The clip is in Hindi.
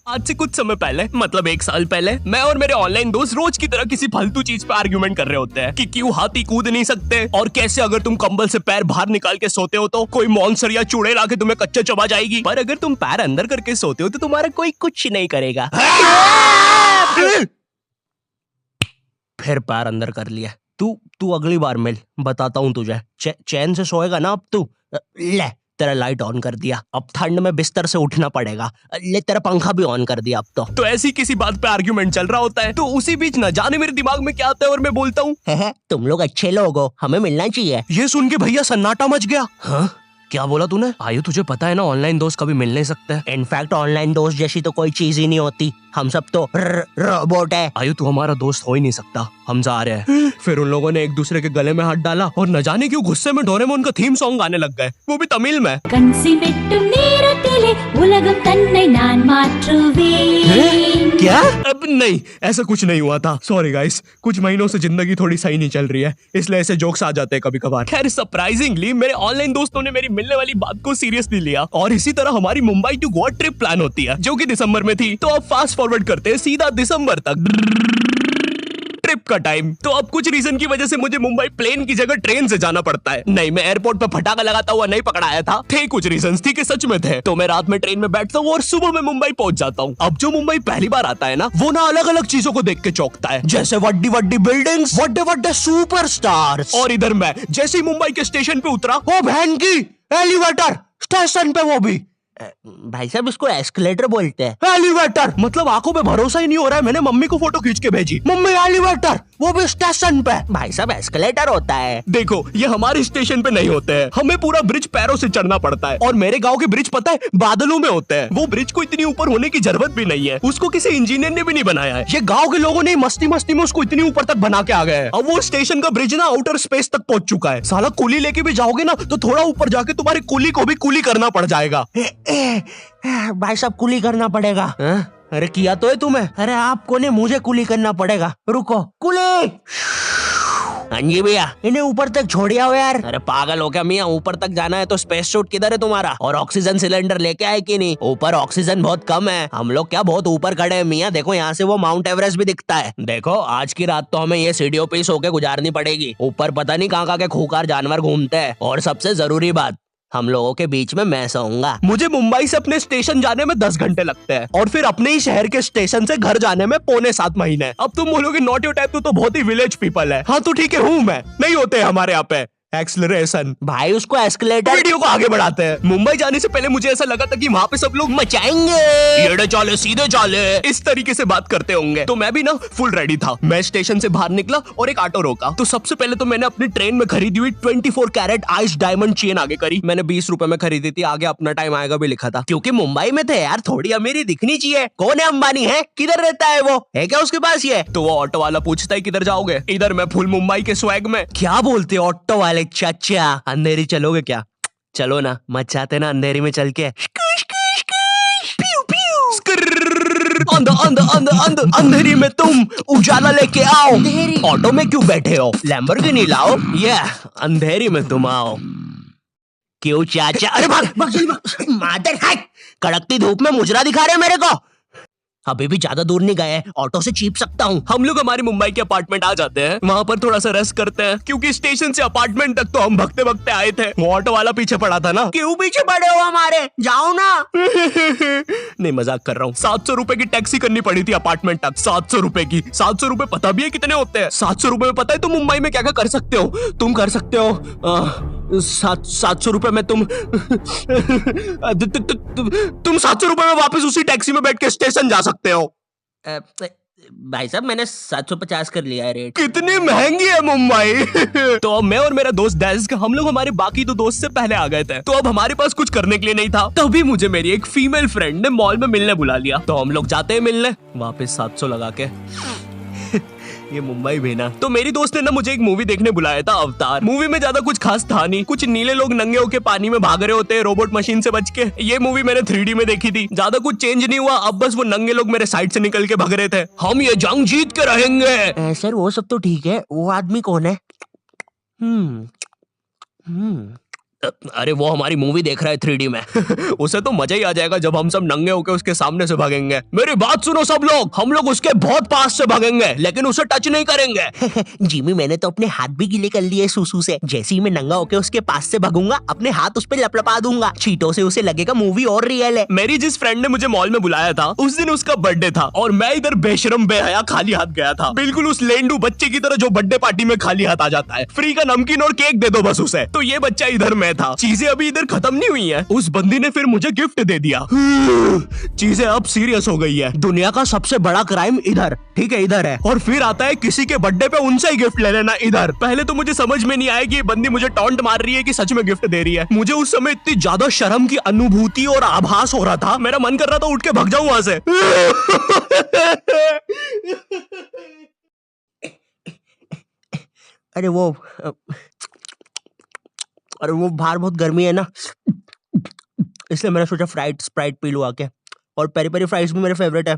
आज से कुछ समय पहले मतलब 1 साल पहले मैं और मेरे ऑनलाइन दोस्त रोज की तरह किसी फालतू चीज पे आर्ग्यूमेंट कर रहे होते हैं कि क्यों हाथी कूद नहीं सकते और कैसे अगर तुम कंबल से पैर बाहर निकाल के सोते हो तो कोई मॉन्स्टर या चुड़ैल आके तुम्हें कच्चा चबा जाएगी, पर अगर तुम पैर अंदर करके सोते हो तो तुम्हारा कोई कुछ नहीं करेगा। फिर पैर अंदर कर लिया। तू अगली बार मिल, बताता हूँ तुझे। चैन से सोएगा ना अब तू। ले तेरा लाइट ऑन कर दिया, अब ठंड में बिस्तर से उठना पड़ेगा। ले तेरा पंखा भी ऑन कर दिया अब तो ऐसी किसी बात पे आर्ग्यूमेंट चल रहा होता है तो उसी बीच न जाने मेरे दिमाग में क्या आता है और मैं बोलता हूँ, तुम लोग अच्छे लोग हो, हमें मिलना चाहिए। ये सुन के भैया सन्नाटा मच गया। हाँ क्या बोला तूने? आयु तुझे पता है ना ऑनलाइन दोस्त कभी मिल नहीं सकते। इनफैक्ट ऑनलाइन दोस्त जैसी तो कोई चीज ही नहीं होती, हम सब तो रोबोट है। आयु तू हमारा दोस्त हो ही नहीं सकता, हम जा रहे हैं। फिर उन लोगों ने एक दूसरे के गले में हाथ डाला और न जाने क्यों गुस्से में डोरेमोन का थीम सॉन्ग गाने लग गए, वो भी तमिल में। क्या? अब नहीं, ऐसा कुछ नहीं हुआ था। सॉरी गाइस, कुछ महीनों से जिंदगी थोड़ी सही नहीं चल रही है, इसलिए ऐसे जोक्स आ जाते हैं कभी कभार। खैर सरप्राइजिंगली मेरे ऑनलाइन दोस्तों ने मेरी मिलने वाली बात को सीरियसली लिया और इसी तरह हमारी Mumbai to Goa trip plan होती है जो कि दिसंबर में थी। तो अब फास्ट फॉरवर्ड करते हैं सीधा दिसंबर तक ट्रिप का टाइम। तो अब कुछ रीजन की वजह से मुझे मुंबई प्लेन की जगह ट्रेन से जाना पड़ता है। नहीं, मैं एयरपोर्ट पे फटाका लगाता हुआ नहीं पकड़ाया था, थे कुछ रीजंस थी कि सच में थे। तो मैं रात में ट्रेन में बैठता हूँ और सुबह में मुंबई पहुंच जाता हूँ। अब जो मुंबई पहली बार आता है ना, वो ना अलग अलग चीजों को देख के चौंकता है, जैसे वड्डी वड्डी बिल्डिंग्स, वड्डे वड्डे सुपरस्टार्स। और इधर मैं जैसे ही मुंबई के स्टेशन पे उतरा, ओ बहन की एलिवेटर स्टेशन पे, वो भी भाई साहब इसको एस्केलेटर बोलते हैं। एलिवेटर मतलब आंखों पे भरोसा ही नहीं हो रहा है। मैंने मम्मी को फोटो खींच के भेजी, मम्मी एलिवेटर, वो भी स्टेशन पे। भाई साहब एस्केलेटर होता है। देखो ये हमारे स्टेशन पे नहीं होते हैं, हमें पूरा ब्रिज पैरों से चढ़ना पड़ता है। और मेरे गांव के ब्रिज पता है बादलों में होते हैं। वो ब्रिज को इतनी ऊपर होने की जरूरत भी नहीं है, उसको किसी इंजीनियर ने भी नहीं बनाया है। ये गाँव के लोगों ने मस्ती मस्ती में उसको इतनी ऊपर तक बना के आ गए। अब वो स्टेशन का ब्रिज ना आउटर स्पेस तक पहुंच चुका है। साला कुली लेके भी जाओगे ना तो थोड़ा ऊपर जाके तुम्हारी कुली को भी कुली करना पड़ जाएगा। भाई साहब कुली करना पड़ेगा। अरे किया तो है तुम्हें। अरे आपको नहीं, मुझे कुली करना पड़ेगा। रुको, कुली। हाँ जी भैया, इन्हें ऊपर तक छोड़िया हो यार। अरे पागल हो क्या मियाँ, ऊपर तक जाना है तो स्पेस सूट किधर है तुम्हारा? और ऑक्सीजन सिलेंडर लेके आए कि नहीं? ऊपर ऑक्सीजन बहुत कम है, हम लोग क्या बहुत ऊपर खड़े हैं मियाँ। देखो यहाँ से वो माउंट एवरेस्ट भी दिखता है। देखो आज की रात तो हमें ये सीढ़ियों पे सो के गुजारनी पड़ेगी। ऊपर पता नहीं कहाँ के खूंखार जानवर घूमते हैं। और सबसे जरूरी बात, हम लोगों के बीच में मैं सोऊंगा। मुझे मुंबई से अपने स्टेशन जाने में 10 घंटे लगते हैं और फिर अपने ही शहर के स्टेशन से घर जाने में 6.25 महीने। अब तुम बोलोगे नॉट योर टाइप, तो बहुत ही विलेज पीपल है। हाँ तो ठीक है, हूँ मैं, नहीं होते हमारे यहाँ पे एक्सेलरेशन। भाई उसको एस्केलेटर। वीडियो को आगे बढ़ाते हैं। मुंबई जाने से पहले मुझे ऐसा लगा था कि वहाँ पे सब लोग मचाएंगे, एड़े चाले सीधे चाले, इस तरीके से बात करते होंगे। तो मैं भी ना फुल रेडी था। मैं स्टेशन से बाहर निकला और एक ऑटो रोका। तो सबसे पहले तो मैंने अपनी ट्रेन में खरीदी हुई 24 कैरेट आइस डायमंड चेन आगे करी। मैंने 20 रुपए में खरीदी थी, आगे अपना टाइम आएगा भी लिखा था, क्योंकि मुंबई में थे यार, थोड़ी अमीरी दिखनी चाहिए। कौन है अंबानी? है किधर रहता है वो? है क्या उसके पास ये? तो वो ऑटो वाला पूछता है किधर जाओगे? इधर मैं फुल मुंबई के स्वैग में। क्या बोलते ऑटो वाले चाचा, अंधेरी चलोगे क्या? चलो ना, मचाते ना अंधेरी में चल के। अंधेरी में तुम उजाला लेके आओ। ऑटो में क्यों बैठे हो? लैम्बोर्गिनी लाओ। ये अंधेरी में तुम आओ। क्यों चाचा? अरे भाग भाग जल्दी भाग। मादर है, कड़कती धूप में मुजरा दिखा रहे मेरे को। अभी भी ज्यादा दूर नहीं गए, ऑटो से चीप सकता हूँ। हम लोग हमारे मुंबई के अपार्टमेंट आ जाते हैं, वहाँ पर थोड़ा सा रेस्ट करते हैं, क्योंकि स्टेशन से अपार्टमेंट तक तो हम भगते भगते आए थे। वो ऑटो वाला पीछे पड़ा था ना। क्यों पीछे पड़े हो हमारे? जाओ ना। नहीं मजाक कर रहा हूँ। 700 रुपए की टैक्सी करनी पड़ी थी अपार्टमेंट तक। 700 रुपए की। 700 रुपए पता भी है कितने होते हैं? 700 रुपए में पता है तुम मुंबई में क्या क्या कर सकते हो? तुम कर सकते हो 700 रुपए में तुम 700 रुपए में वापस उसी टैक्सी में बैठ के स्टेशन जा सकते हो। भाई साहब मैंने 750 कर लिया है रेट। कितनी महंगी है मुंबई। तो अब मैं और मेरा दोस्त डेस्क, हम लोग हमारे बाकी 2 दोस्त से पहले आ गए थे। तो अब हमारे पास कुछ करने के लिए नहीं था। तभी मुझे मेरी एक फीमेल फ्रेंड ने मॉल में मिलने बुला लिया। तो हम लोग जाते हैं मिलने, वापस 700 लगा के। ये मुंबई भी ना। तो मेरी दोस्त ने ना मुझे एक मूवी देखने बुलाया था, अवतार। मूवी में ज्यादा कुछ खास था नहीं, कुछ नीले लोग नंगे होके पानी में भाग रहे होते हैं रोबोट मशीन से बच के। ये मूवी मैंने 3D में देखी थी, ज्यादा कुछ चेंज नहीं हुआ। अब बस वो नंगे लोग मेरे साइड से निकल के भाग रहे थे। हम ये जंग जीत के रहेंगे। सर वो सब तो ठीक है, वो आदमी कौन है? अरे वो हमारी मूवी देख रहा है 3D में। उसे तो मजा ही आ जाएगा जब हम सब नंगे होके उसके सामने से भागेंगे। मेरी बात सुनो सब लोग, हम लोग उसके बहुत पास से भागेंगे लेकिन उसे टच नहीं करेंगे। जिमी मैंने तो अपने हाथ भी गीले कर लिए सुसु से। जैसे ही मैं नंगा होके उसके पास से भागूंगा अपने हाथ उस पे लपलपा दूंगा। चीटों से उसे लगेगा मूवी और रियल है। मेरी जिस फ्रेंड ने मुझे मॉल में बुलाया था उस दिन उसका बर्थडे था और मैं इधर बेशरम बेहया खाली हाथ गया था, बिल्कुल उस लेंडू बच्चे की तरह जो बर्थडे पार्टी में खाली हाथ आ जाता है। फ्री का नमकीन और केक दे दो बस उसे। तो ये बच्चा इधर मैं था। चीजें अभी इधर खत्म नहीं हुई हैं। उस बंदी ने फिर मुझे गिफ्ट दे दिया। चीजें अब सीरियस हो गई है। दुनिया का सबसे बड़ा क्राइम इधर, ठीक है इधर है। और फिर आता है किसी के बर्थडे पे उनसे ही गिफ्ट ले लेना इधर। पहले तो मुझे समझ में नहीं आया कि ये बंदी मुझे टॉन्ट मार रही है कि सच में गिफ्ट दे रही है। मुझे उस समय इतनी ज्यादा शर्म की अनुभूति और आभास हो रहा था, मेरा मन कर रहा था उठ के भाग जाऊं वहां से। अरे वो अरे वो बाहर बहुत गर्मी है ना, इसलिए मैंने सोचा स्प्राइट पी लूं आके। और पेरी पेरी फ्राइज भी मेरे फेवरेट है।